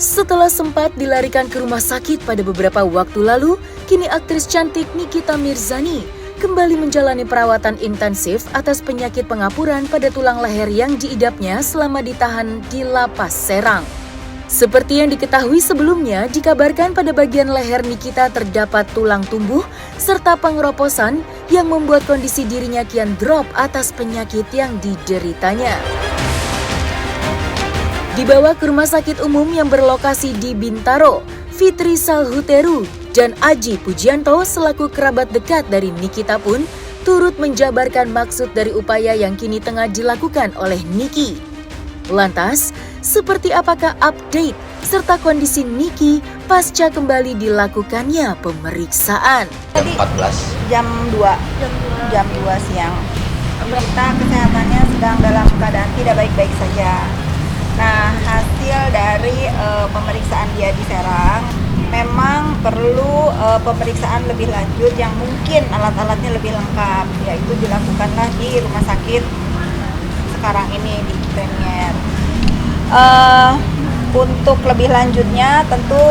Setelah sempat dilarikan ke rumah sakit pada beberapa waktu lalu, kini aktris cantik Nikita Mirzani kembali menjalani perawatan intensif atas penyakit pengapuran pada tulang leher yang diidapnya selama ditahan di Lapas Serang. Seperti yang diketahui sebelumnya, dikabarkan pada bagian leher Nikita terdapat tulang tumbuh serta pengeroposan yang membuat kondisi dirinya kian drop atas penyakit yang dideritanya. Dibawa ke rumah sakit umum yang berlokasi di Bintaro, Fitri Salhuteru dan Aji Pujianto selaku kerabat dekat dari Nikita pun turut menjabarkan maksud dari upaya yang kini tengah dilakukan oleh Niki. Lantas, seperti apakah update serta kondisi Niki pasca kembali dilakukannya pemeriksaan? Tadi 14 jam 2 siang. Kita kesehatannya sedang dalam keadaan tidak baik-baik saja. Nah, hasil dari pemeriksaan dia di Serang memang perlu pemeriksaan lebih lanjut yang mungkin alat-alatnya lebih lengkap, yaitu dilakukanlah di rumah sakit sekarang ini di Premier. Untuk lebih lanjutnya tentu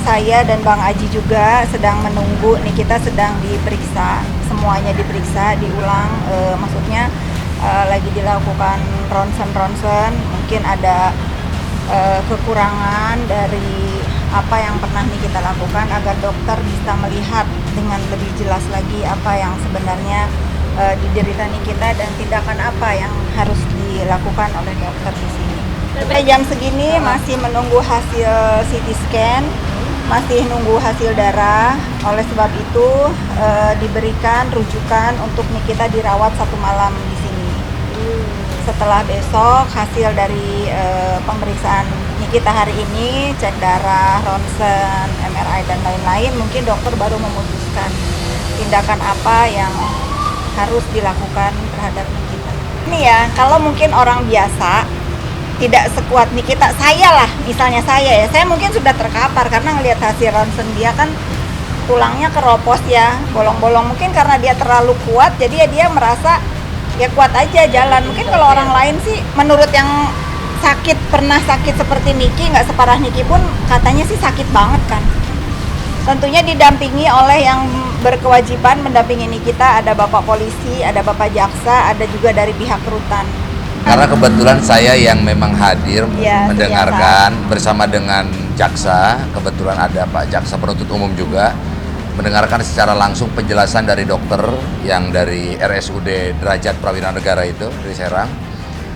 saya dan Bang Aji juga sedang menunggu nih, kita sedang diperiksa, semuanya diperiksa, diulang, maksudnya lagi dilakukan ronsen, mungkin ada kekurangan dari apa yang pernah kita lakukan agar dokter bisa melihat dengan lebih jelas lagi apa yang sebenarnya diderita Nikita dan tindakan apa yang harus dilakukan oleh dokter di sini. Sampai jam segini masih menunggu hasil CT scan, masih nunggu hasil darah. Oleh sebab itu diberikan rujukan untuk Nikita dirawat 1 malam di sini. Setelah besok hasil dari pemeriksaan Nikita hari ini, cek darah, ronsen, MRI dan lain-lain, mungkin dokter baru memutuskan tindakan apa yang harus dilakukan terhadap Nikita. Ini ya, kalau mungkin orang biasa tidak sekuat Nikita, saya lah, misalnya saya mungkin sudah terkapar karena ngelihat hasil ronsen dia kan tulangnya keropos ya, bolong-bolong, mungkin karena dia terlalu kuat jadi ya dia merasa ya kuat aja jalan. Mungkin kalau orang lain sih, menurut yang sakit, pernah sakit seperti Niki, nggak separah Niki pun katanya sih sakit banget kan. Tentunya didampingi oleh yang berkewajiban mendampingi Nikita, ada Bapak Polisi, ada Bapak Jaksa, ada juga dari pihak rutan. Karena kebetulan saya yang memang hadir ya, mendengarkan bersama dengan Jaksa, kebetulan ada Pak Jaksa penuntut umum juga, mendengarkan secara langsung penjelasan dari dokter yang dari RSUD Derajat Prawira Negara itu dari Serang,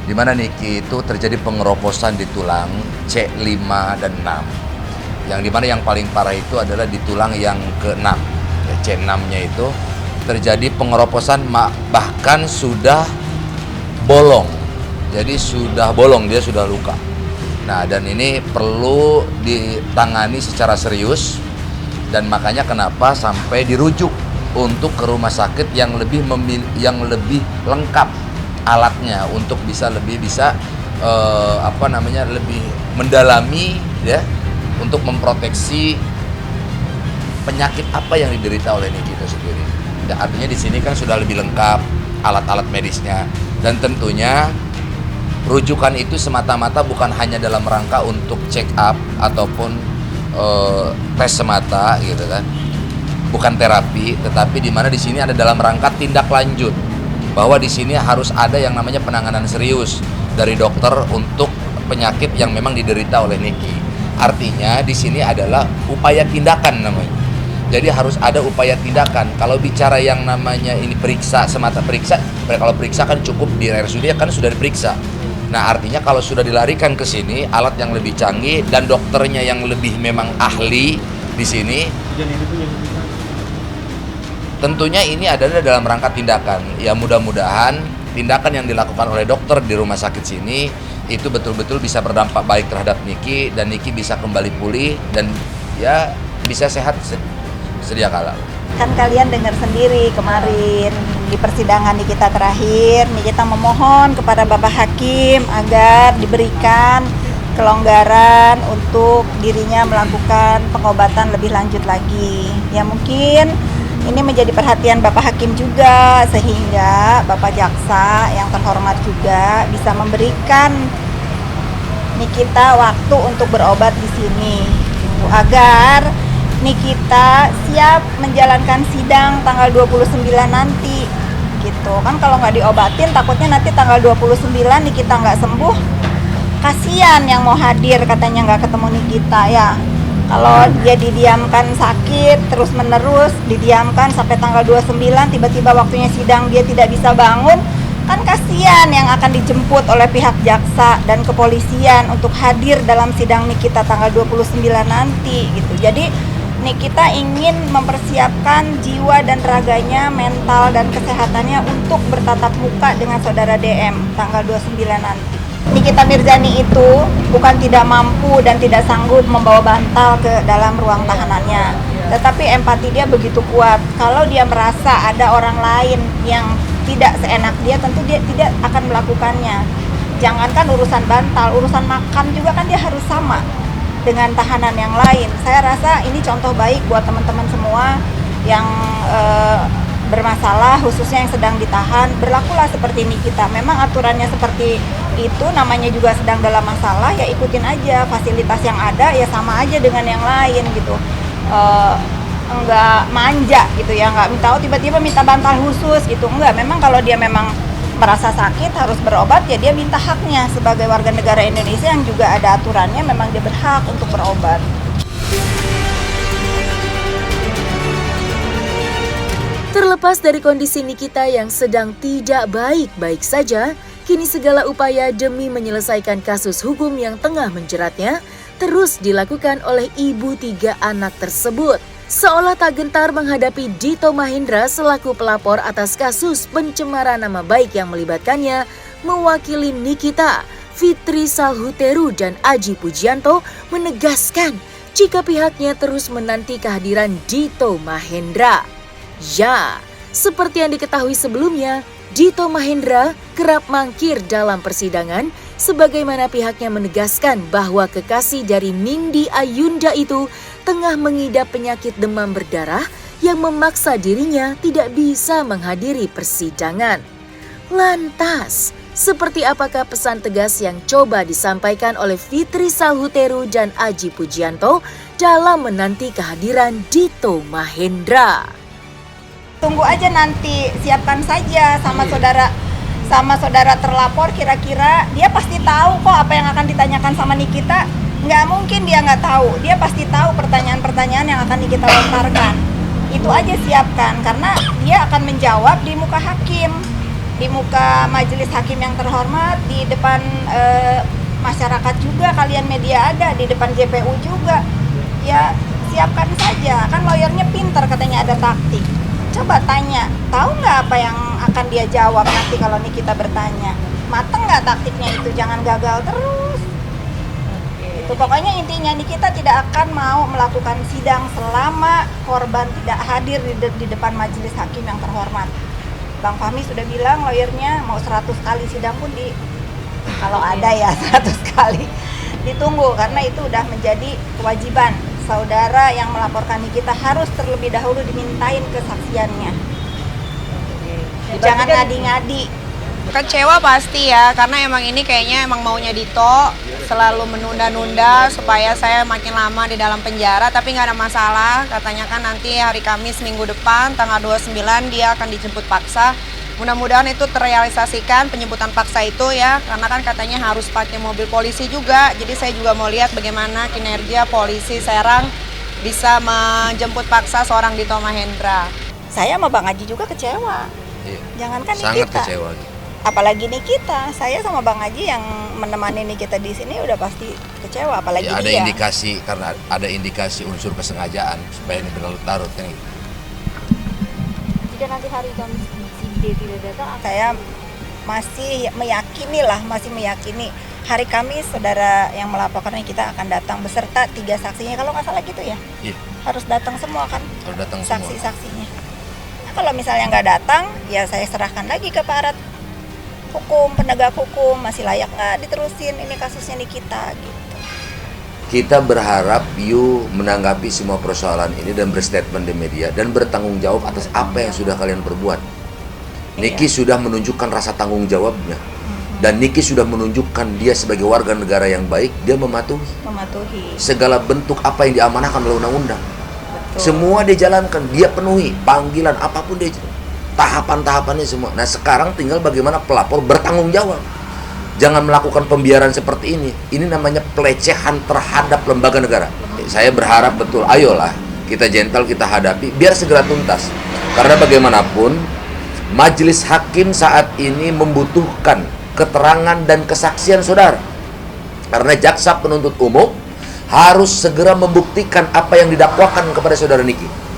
di mana Niki itu terjadi pengeroposan di tulang C5 dan 6. Yang dimana yang paling parah itu adalah di tulang yang ke-6, ya, C6-nya itu terjadi pengeroposan bahkan sudah bolong. Jadi sudah bolong, dia sudah luka. Nah, dan ini perlu ditangani secara serius. Dan makanya kenapa sampai dirujuk untuk ke rumah sakit yang lebih lengkap alatnya untuk lebih mendalami ya, untuk memproteksi penyakit apa yang diderita oleh Niki itu sendiri. Ya, artinya di sini kan sudah lebih lengkap alat-alat medisnya, dan tentunya rujukan itu semata-mata bukan hanya dalam rangka untuk check up ataupun tes semata gitu kan, bukan terapi, tetapi di mana di sini ada dalam rangka tindak lanjut, bahwa di sini harus ada yang namanya penanganan serius dari dokter untuk penyakit yang memang diderita oleh Niki. Artinya di sini adalah upaya tindakan namanya. Jadi harus ada upaya tindakan. Kalau bicara yang namanya ini periksa semata periksa, kalau periksa kan cukup di RSUD kan sudah diperiksa. Nah, artinya kalau sudah dilarikan ke sini, alat yang lebih canggih dan dokternya yang lebih memang ahli di sini, tentunya ini adalah dalam rangka tindakan. Ya, mudah-mudahan tindakan yang dilakukan oleh dokter di rumah sakit sini itu betul-betul bisa berdampak baik terhadap Niki, dan Niki bisa kembali pulih dan ya bisa sehat sedia kala. Kan kalian dengar sendiri kemarin di persidangan Nikita terakhir, Nikita memohon kepada Bapak Hakim agar diberikan kelonggaran untuk dirinya melakukan pengobatan lebih lanjut lagi. Ya mungkin ini menjadi perhatian Bapak Hakim juga, sehingga Bapak Jaksa yang terhormat juga bisa memberikan Nikita waktu untuk berobat di sini, gitu, agar Nikita siap menjalankan sidang tanggal 29 nanti, gitu kan. Kalau nggak diobatin takutnya nanti tanggal 29 Nikita nggak sembuh, kasihan yang mau hadir katanya nggak ketemu Nikita ya. Kalau dia didiamkan sakit terus menerus, didiamkan sampai tanggal 29, tiba-tiba waktunya sidang dia tidak bisa bangun, kan kasihan yang akan dijemput oleh pihak jaksa dan kepolisian untuk hadir dalam sidang Nikita tanggal 29 nanti, gitu. Jadi Nikita ingin mempersiapkan jiwa dan raganya, mental dan kesehatannya untuk bertatap muka dengan saudara DM tanggal 29 nanti. Nikita Mirzani itu bukan tidak mampu dan tidak sanggup membawa bantal ke dalam ruang tahanannya, tetapi empati dia begitu kuat. Kalau dia merasa ada orang lain yang tidak seenak dia, tentu dia tidak akan melakukannya. Jangankan urusan bantal, urusan makan juga kan dia harus sama dengan tahanan yang lain. Saya rasa ini contoh baik buat teman-teman semua yang bermasalah, khususnya yang sedang ditahan. Berlakulah seperti Nikita. Memang aturannya seperti itu, namanya juga sedang dalam masalah, ya ikutin aja fasilitas yang ada, ya sama aja dengan yang lain gitu. Enggak manja gitu ya, enggak minta tiba-tiba minta bantal khusus gitu, enggak. Memang kalau dia memang merasa sakit harus berobat, ya dia minta haknya sebagai warga negara Indonesia yang juga ada aturannya, memang dia berhak untuk berobat. Terlepas dari kondisi Nikita yang sedang tidak baik-baik saja, kini segala upaya demi menyelesaikan kasus hukum yang tengah menjeratnya terus dilakukan oleh ibu 3 anak tersebut. Seolah tak gentar menghadapi Dito Mahendra selaku pelapor atas kasus pencemaran nama baik yang melibatkannya, mewakili Nikita, Fitri Salhuteru dan Aji Pujianto menegaskan jika pihaknya terus menanti kehadiran Dito Mahendra. Ya, seperti yang diketahui sebelumnya, Dito Mahendra kerap mangkir dalam persidangan sebagaimana pihaknya menegaskan bahwa kekasih dari Nindi Ayunda itu tengah mengidap penyakit demam berdarah yang memaksa dirinya tidak bisa menghadiri persidangan. Lantas, seperti apakah pesan tegas yang coba disampaikan oleh Fitri Salhuteru dan Aji Pujianto dalam menanti kehadiran Dito Mahendra? Tunggu aja nanti, siapkan saja sama saudara terlapor, kira-kira dia pasti tahu kok apa yang akan ditanyakan sama Nikita. Nggak mungkin dia nggak tahu, dia pasti tahu pertanyaan-pertanyaan yang akan Nikita lontarkan. Itu aja siapkan, karena dia akan menjawab di muka hakim, di muka majelis hakim yang terhormat, di depan masyarakat juga, kalian media ada, di depan JPU juga. Ya siapkan saja, kan lawyernya pintar katanya ada taktik. Coba tanya, tahu nggak apa yang akan dia jawab nanti kalau Nikita bertanya? Mateng nggak taktiknya itu, jangan gagal terus. Itu pokoknya intinya Nikita tidak akan mau melakukan sidang selama korban tidak hadir di depan majelis hakim yang terhormat. Bang Fahmi sudah bilang lawyernya mau 100 kali sidang pun kalau ada ya 100 kali ditunggu, karena itu udah menjadi kewajiban. Saudara yang melaporkan Nikita harus terlebih dahulu dimintain kesaksiannya. Jangan ngadi-ngadi. Kecewa pasti ya, karena emang ini kayaknya emang maunya Dito selalu menunda-nunda supaya saya makin lama di dalam penjara, tapi nggak ada masalah. Katanya kan nanti hari Kamis minggu depan tanggal 29 dia akan dijemput paksa. Mudah-mudahan itu terrealisasikan penjemputan paksa itu ya, karena kan katanya harus pakai mobil polisi juga. Jadi saya juga mau lihat bagaimana kinerja polisi Serang bisa menjemput paksa seorang Dito Mahendra. Saya sama Bang Haji juga kecewa. Iya. Jangankan Sangat Nikita. kecewa. Apalagi Nikita, saya sama Bang Haji yang menemani Nikita di sini udah pasti kecewa, apalagi Ya, ada dia. indikasi, karena ada indikasi unsur kesengajaan supaya ini berlarut-larut kan gitu. Jika nanti hari Kamis si D tidak datang, Saya masih meyakini hari Kamis saudara yang melaporkan kita akan datang beserta 3 saksinya, kalau nggak salah gitu ya. Iya, Harus datang semua kan harus datang semua. saksi-saksinya. Nah, kalau misalnya nggak datang, ya saya serahkan lagi ke aparat hukum, penegak hukum, masih layak nggak diterusin ini kasusnya Nikita gitu. kita berharap you menanggapi semua persoalan ini dan berstatement di media dan bertanggung jawab atas apa yang sudah kalian perbuat. Niki sudah menunjukkan rasa tanggung jawabnya. Dan Niki sudah menunjukkan dia sebagai warga negara yang baik, dia mematuhi segala bentuk apa yang diamanahkan oleh undang-undang. Semua dia jalankan, dia penuhi panggilan apapun dia, tahapan-tahapannya semua. Nah sekarang tinggal bagaimana pelapor bertanggung jawab. Jangan melakukan pembiaran seperti ini. Ini namanya pelecehan terhadap lembaga negara. Saya berharap betul, ayolah kita gentle, kita hadapi, biar segera tuntas. Karena bagaimanapun majelis hakim saat ini membutuhkan keterangan dan kesaksian saudara. Karena jaksa penuntut umum harus segera membuktikan apa yang didakwakan kepada saudara Niki.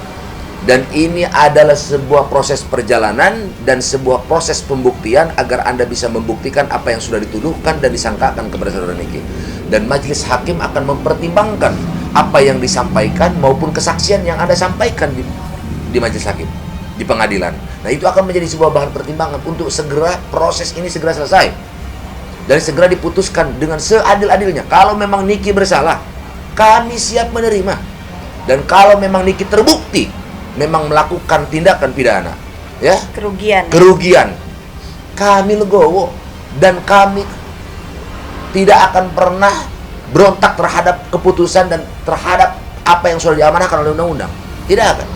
Dan ini adalah sebuah proses perjalanan dan sebuah proses pembuktian agar Anda bisa membuktikan apa yang sudah dituduhkan dan disangkakan kepada saudara Niki. Dan majelis hakim akan mempertimbangkan apa yang disampaikan maupun kesaksian yang Anda sampaikan di majelis hakim, di pengadilan. Nah itu akan menjadi sebuah bahan pertimbangan untuk segera proses ini segera selesai dan segera diputuskan dengan seadil-adilnya. Kalau memang Niki bersalah, kami siap menerima. Dan kalau memang Niki terbukti memang melakukan tindakan pidana, ya, kerugian, kami legowo dan kami tidak akan pernah berontak terhadap keputusan dan terhadap apa yang sudah diamanahkan oleh undang-undang. Tidak akan.